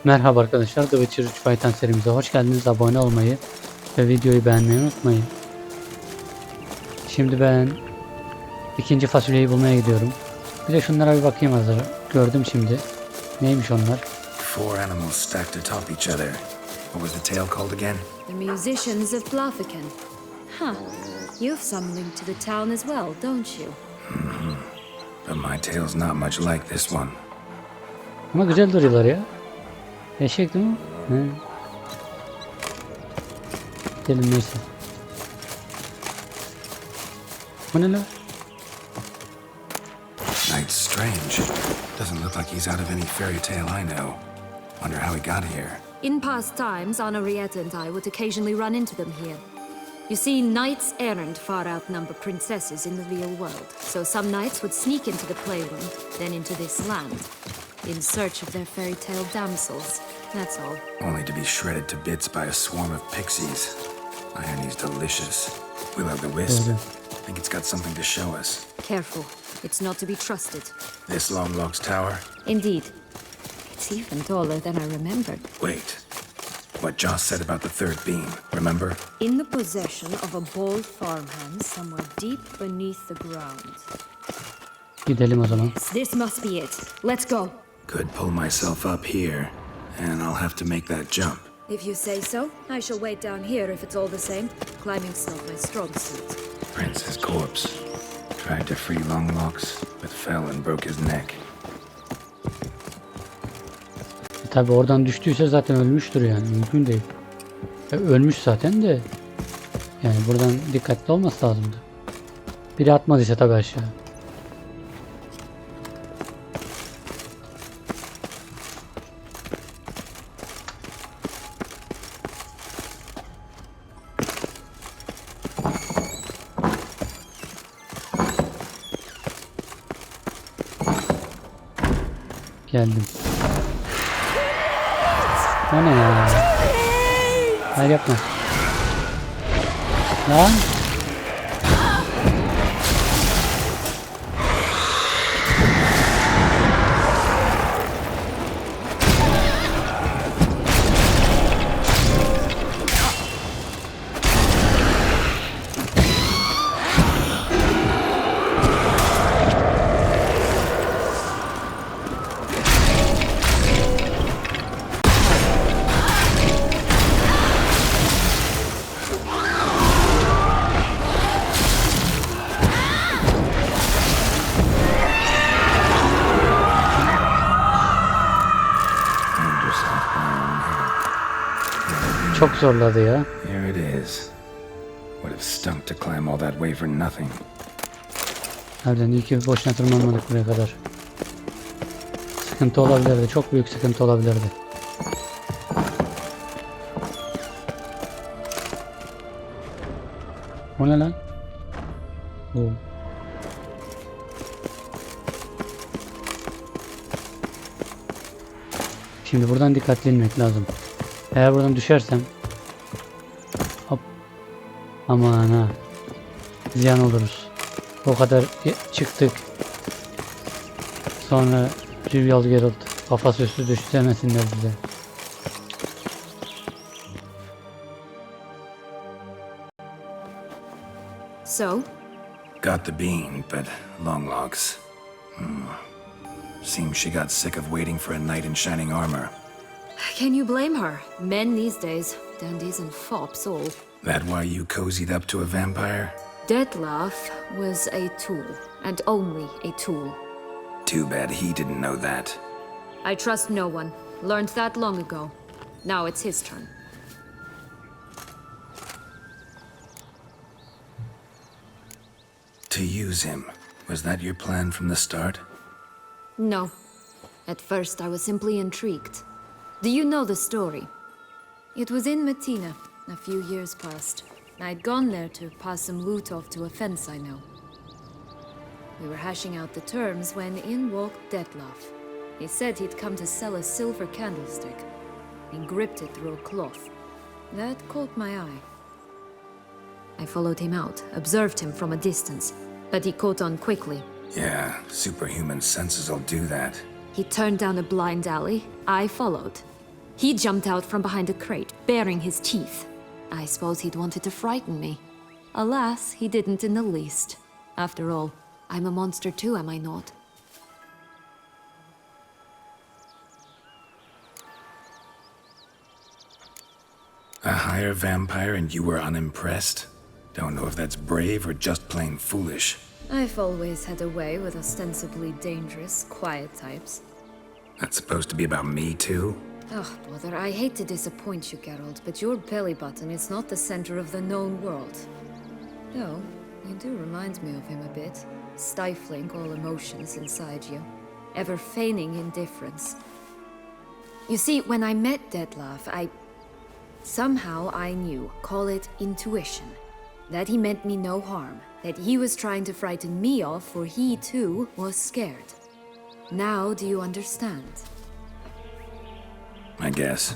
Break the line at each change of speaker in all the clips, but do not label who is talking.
Merhaba arkadaşlar, The Witcher 3 Fight'tan serimize hoş geldiniz. Abone olmayı ve videoyu beğenmeyi unutmayın. Şimdi ben ikinci fasulyeyi bulmaya gidiyorum. Bir de şunlara bir bakayım hazır. Gördüm şimdi. Neymiş onlar?
Four animals stacked atop each other. What was the tale called again?
The musicians of Blaviken. Huh. You've some link to the town as well, don't you?
But my tale's not much like this one.
Ama güzel duruyorlar ya. Eşek değil mi? He. Gidelim neyse. Bu ne lan?
Knight's strange. Doesn't look like he's out of any fairy tale I know. Wonder how he got here.
In past times, Anarietta and I would occasionally run into them here. You see, knights errant far outnumber princesses in the real world. So some knights would sneak into the playroom, then into this land, in search of their fairy tale damsels. That's all.
Only to be shredded to bits by a swarm of pixies. Irony's delicious. Will-o'-the-wisp. Think it's got something to show us.
Careful. It's not to be trusted.
This Longlog's tower?
Indeed. It's even taller than I remembered.
Wait. What Joss said about the third beam, remember?
In the possession of a bold farmhand somewhere deep beneath the ground.
Gidelim o zaman.
This must be it. Let's go.
Could pull myself up here, and I'll have to make that jump.
If you say so, I shall wait down here if it's all the same. Climbing's not my strong suit.
Prince's corpse. Tried to free Longlocks, but fell and broke his neck.
Tabi oradan düştüyse zaten ölmüştür yani. Mümkün değil. Ölmüş zaten de. Yani buradan dikkatli olması lazımdı. Biri atmadıysa tabi aşağı. Geldim. O ne ya? Hayır yapma. Lan. Çok zorladı ya.
Here it is. Would have stunk to climb all that way for nothing.
Harbiden iyi ki boşuna tırmanmadık buraya kadar. Sıkıntı olabilirdi. Çok büyük sıkıntı olabilirdi. O ne lan? Oo. Şimdi buradan dikkatli inmek lazım. Eğer buradan düşersem hop, aman ha, ziyan oluruz. O kadar çıktık, sonra Trivial Geralt kafası üstü düşüremesinler bize.
So?
Got the bean, but Longlocks. Seems she got sick of waiting for a knight in shining armor.
Can you blame her? Men these days, dandies and fops all.
That why you cozied up to a vampire?
Dettlaff was a tool, and only a tool.
Too bad he didn't know that.
I trust no one. Learned that long ago. Now it's his turn.
To use him. Was that your plan from the start?
No. At first I was simply intrigued. Do you know the story? It was in Metina, a few years past. I'd gone there to pass some loot off to a fence I know. We were hashing out the terms when in walked Dettlaff. He said he'd come to sell a silver candlestick. He gripped it through a cloth. That caught my eye. I followed him out, observed him from a distance, but he caught on quickly.
Yeah, superhuman senses will do that.
He turned down a blind alley. I followed. He jumped out from behind a crate, baring his teeth. I suppose he'd wanted to frighten me. Alas, he didn't in the least. After all, I'm a monster too, am I not?
A higher vampire and you were unimpressed? Don't know if that's brave or just plain foolish.
I've always had a way with ostensibly dangerous, quiet types.
That's supposed to be about me too?
Oh, bother, I hate to disappoint you, Geralt, but your belly button is not the center of the known world. No, you do remind me of him a bit, stifling all emotions inside you, ever feigning indifference. You see, when I met Dettlaff, somehow I knew, call it intuition, that he meant me no harm, that he was trying to frighten me off, for he too was scared. Now do you understand?
I guess.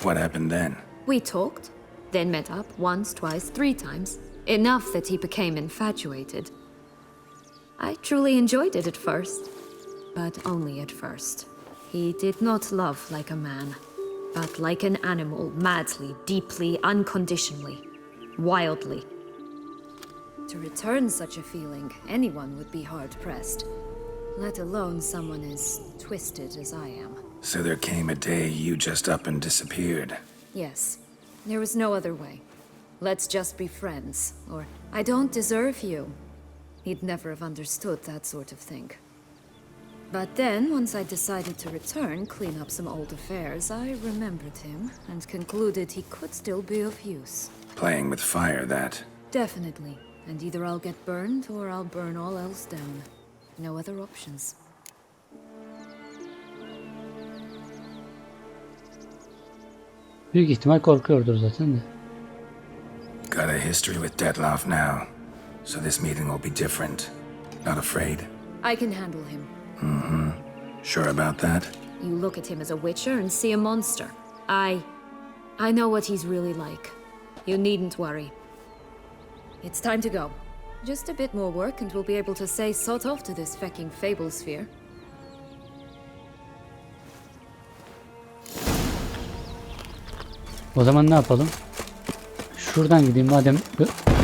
What happened then?
We talked, then met up once, twice, 3 times. Enough that he became infatuated. I truly enjoyed it at first, but only at first. He did not love like a man, but like an animal, madly, deeply, unconditionally, wildly. To return such a feeling, anyone would be hard-pressed, let alone someone as twisted as I am.
So there came a day you just up and disappeared.
Yes, there was no other way. Let's just be friends, or I don't deserve you. He'd never have understood that sort of thing. But then, once I decided to return, clean up some old affairs, I remembered him and concluded he could still be of use.
Playing with fire, that.
Definitely. And either I'll get burned or I'll burn all else down. No other options.
Büyük ihtimal korkuyordur zaten de.
Got a history with Dettlaff now. So this meeting will be different. Not afraid?
I can handle him.
Sure about that?
You look at him as a witcher and see a monster. I know what he's really like. You needn't worry. It's time to go. Just a bit more work and we'll be able to say sod off to this fecking fable sphere.
O zaman ne yapalım? Şuradan gideyim madem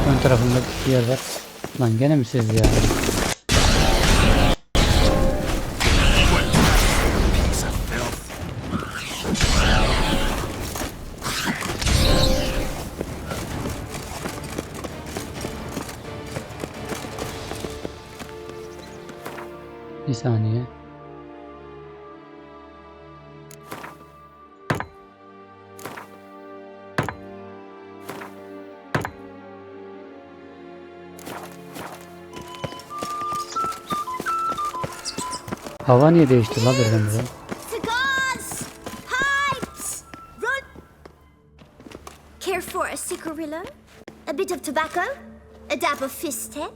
ön tarafında bir yer var. Lan gene mi siz ya? Bir saniye. Hava niye değişti la birdenbire?
Cigars! Pipes! Run! Care for a cigarillo? A bit of tobacco? A dab of fistek?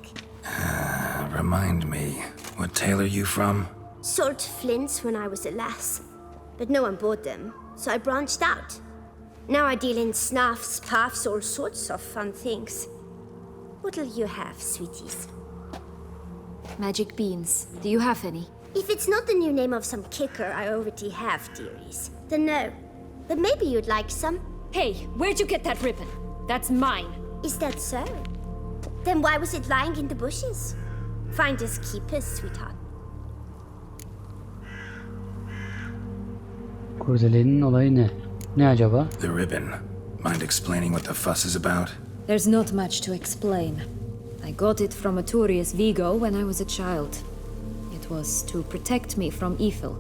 Remind me, what tale are you from?
Sold flints when I was a lass. But no one bought them, so I branched out. Now I deal in snuffs, puffs, all sorts of fun things. What'll you have, sweeties?
Magic beans. Do you have any?
If it's not the new name of some kicker I already have, dearies, then no. But maybe you'd like some.
Hey, where'd you get that ribbon? That's mine.
Is that so? Then why was it lying in the bushes? Finders keepers, sweetheart.
Kurdelenin olayı ne? Ne acaba?
The ribbon. Mind explaining what the fuss is about?
There's not much to explain. I got it from Arturius Vigo when I was a child. It was to protect me from Eiffel.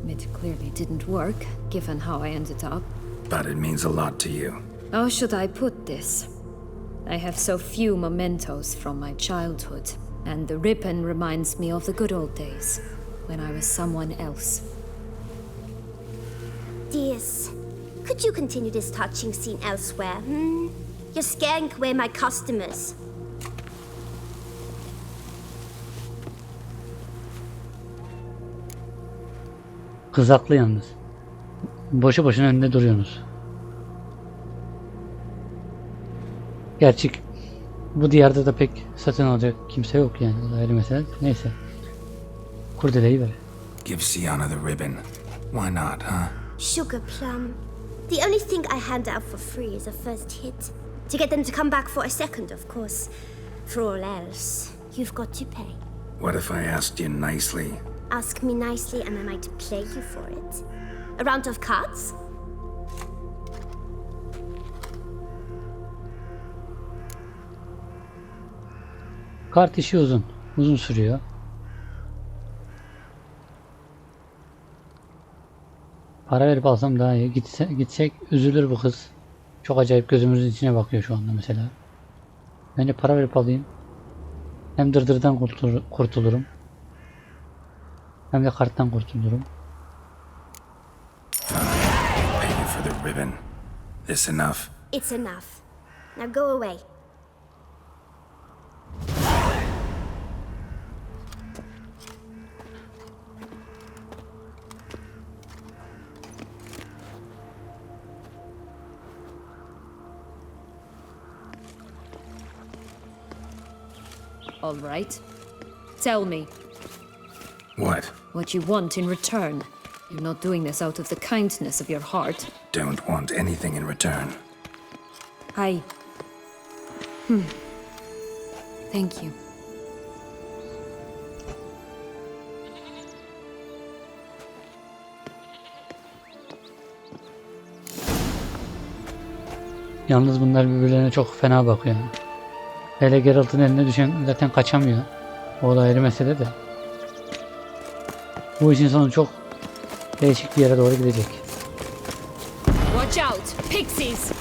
It clearly didn't work, given how I ended up.
But it means a lot to you.
How should I put this? I have so few mementos from my childhood, and the ribbon reminds me of the good old days, when I was someone else.
Dears, could you continue this touching scene elsewhere, You're scaring away my customers.
Kız haklı yalnız. Boşu boşuna önünde duruyorsunuz. Gerçi bu diyarda da pek satın alacak kimse yok yani. O da ayrı mesele. Neyse. Kurdeleyi ver.
give Sienna the ribbon. Why not, huh?
Sugar plum. The only thing I hand out for free is a first hit. To get them to come back for a second, of course. For all else, you've got to pay.
What if I asked you nicely?
Ask me nicely and I might play you for it. A round of cards?
Kart işi uzun. Uzun sürüyor. Para verip alsam daha iyi. Gitsek üzülür bu kız. Çok acayip gözümüzün içine bakıyor şu anda mesela. Bence para verip alayım. Hem dırdırdan kurtulurum. Hem de karttan kurtulurum.
Pay you for the ribbon. This enough?
It's enough. Now go away.
All right. Tell me
What?
you want in return. You're not doing this out of the kindness of your heart.
Don't want anything in return.
Thank you.
Yalnız bunlar birbirlerine çok fena bakıyor. Hele Geralt'ın eline düşen zaten kaçamıyor. O da ayrı mesele de. Bu işin sonu çok değişik bir yere doğru gidecek.
Watch out! Pixies!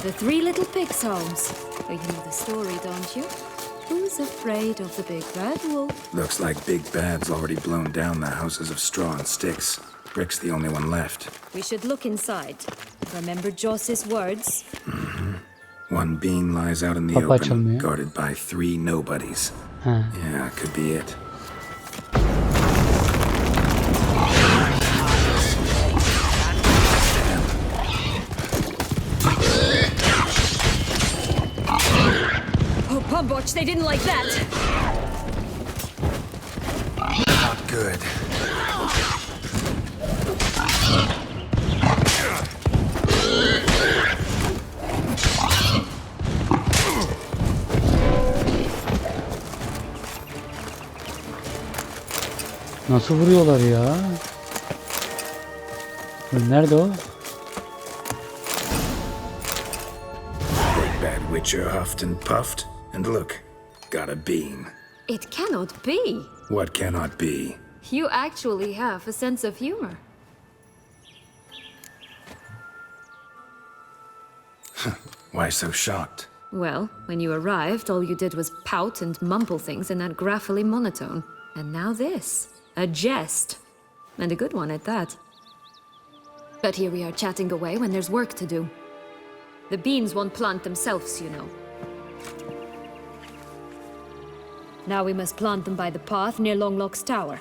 The Three Little Pigs homes. Well, you know the story, don't you? Who's afraid of the big bad wolf?
Looks like Big Bad's already blown down the houses of straw and sticks. Brick's the only one left.
We should look inside. Remember Joss's words?
One bean lies out in the
Kapı
open,
açılmıyor.
guarded by 3 nobodies.
Ha.
Yeah, could be it.
Oh, Pumbotch, they didn't like that!
Not good.
Nasıl vuruyorlar ya? Nerede o?
Big Bad Witcher huffed and puffed, and look, got a bean.
It cannot be!
What cannot be?
You actually have a sense of humor.
Why so shocked?
Well, when you arrived, all you did was pout and mumble things in that graphily monotone. And now this. A jest. And a good one at that. But here we are chatting away when there's work to do. The beans won't plant themselves, you know. Now we must plant them by the path near Longlock's tower.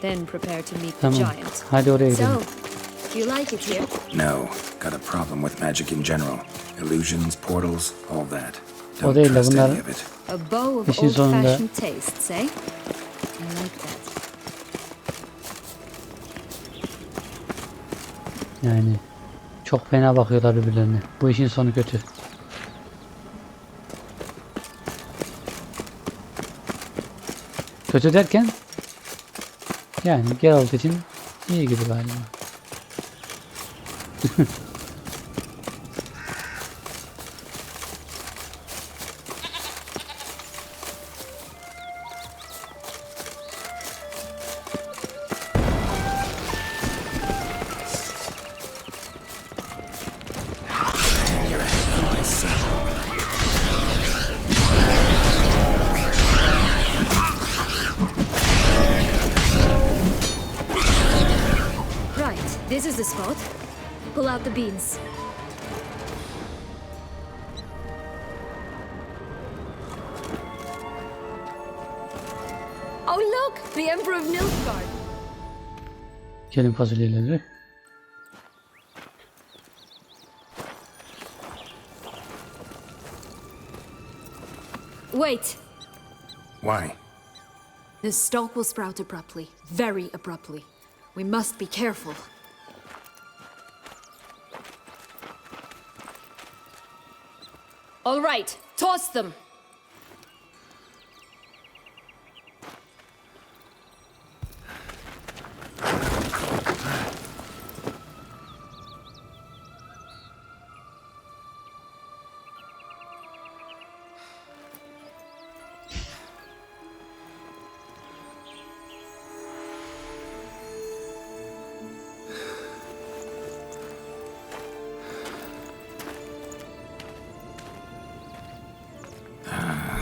Then prepare to meet the
Tamam.
giant.
Hadi oraya gidelim.
So, do you like it here?
No, got a problem with magic in general. Illusions, portals, all that.
O
Don't
değil de
trust
bunlar
any of it.
A bow of
İşin sonunda-
old-fashioned tastes, eh? I like that.
yani çok fena bakıyorlar birbirlerine. Bu işin sonu kötü. Kötü derken yani Geralt için iyi gibi galiba.
Right, this is the spot. Pull out the beans. Oh look, the Emperor of Nilfgaard.
Gelin fasulyeleri.
Wait,
Why?
the stalk will sprout abruptly, very abruptly. We must be careful. All right, toss them.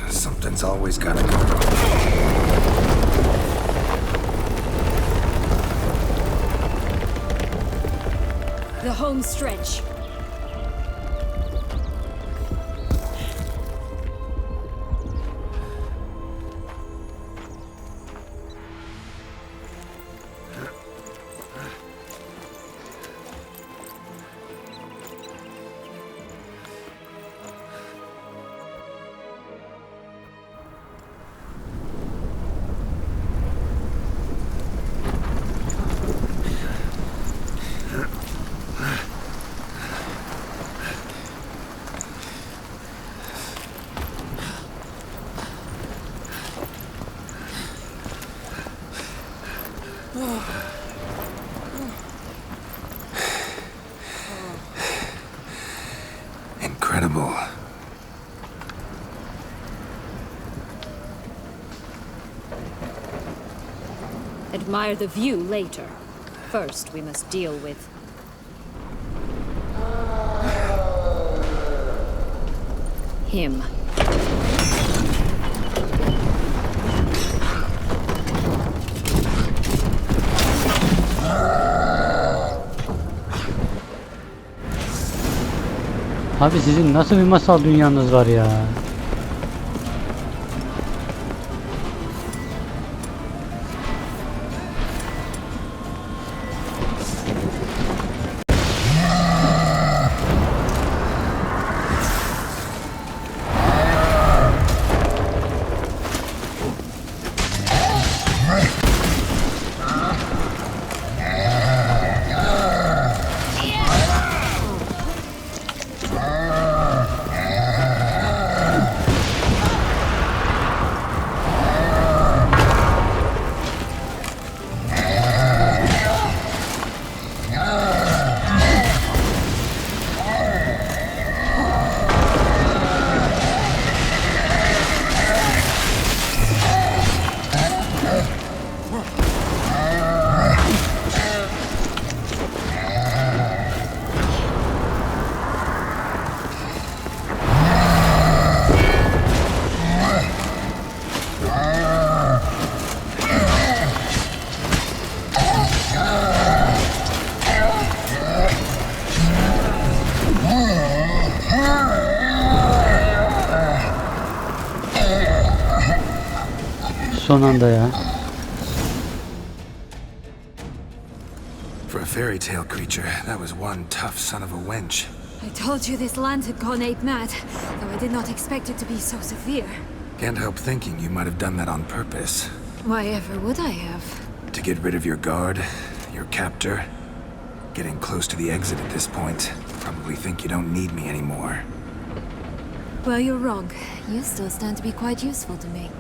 Something's always gotta go wrong.
The home stretch.
Incredible.
Admire the view later. First, we must deal with him.
Abi sizin nasıl bir masal dünyanız var ya? Son anda ya.
For a fairy tale creature, that was one tough son of a wench.
I told you this land had gone ape mad, though I did not expect it to be so severe.
Can't help thinking you might have done that on purpose.
Why ever would I have?
To get rid of your guard, your captor. Getting close to the exit at this point. Probably think you don't need me anymore.
Well, you're wrong. You still stand to be quite useful to me.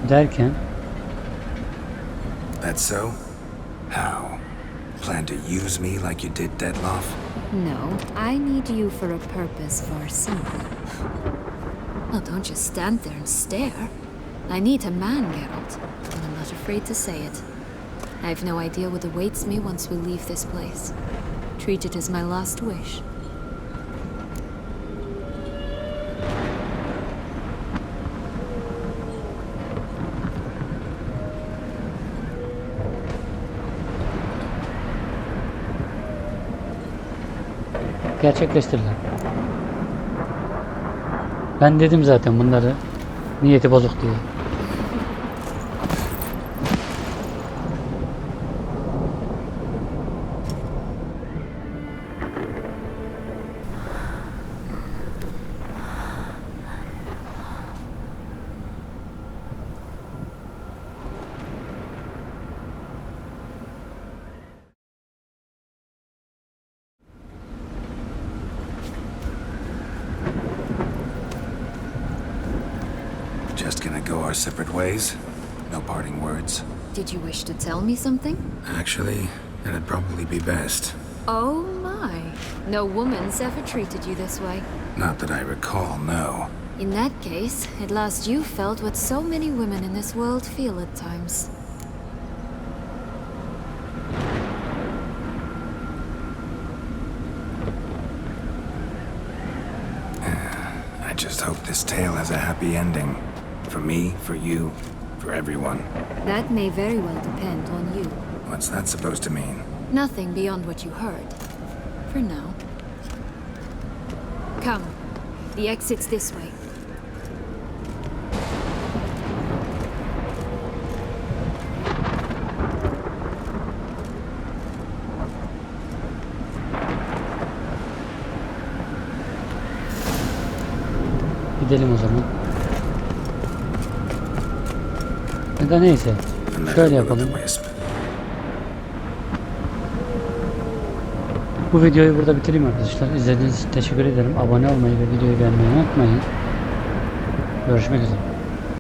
Derken
That's so? How? Plan to use me like you did Detloff?
No, I need you for a purpose far simpler. Well, don't just stand there and stare. I need a man, Geralt, and I'm not afraid to say it. I have no idea what awaits me once we leave this place. Treat it as my last wish.
gerçekleştirirler. Ben dedim zaten bunları niyeti bozuk diye.
Just gonna go our separate ways? No parting words?
Did you wish to tell me something?
Actually, it'd probably be best.
Oh my. No woman's ever treated you this way.
Not that I recall, no.
In that case, at last you felt what so many women in this world feel at times.
I just hope this tale has a happy ending. For me, for you, for everyone.
That may very well depend on you.
What's that supposed to mean?
Nothing beyond what you heard. For now. Come. The exit's this way.
Gidelim o zaman. Ya da neyse.
And let
Şöyle
her will o'
yapalım.
the wisp.
Bu videoyu burada bitireyim arkadaşlar. İzlediğiniz için teşekkür ederim. Abone olmayı ve videoyu beğenmeyi unutmayın. Görüşmek üzere.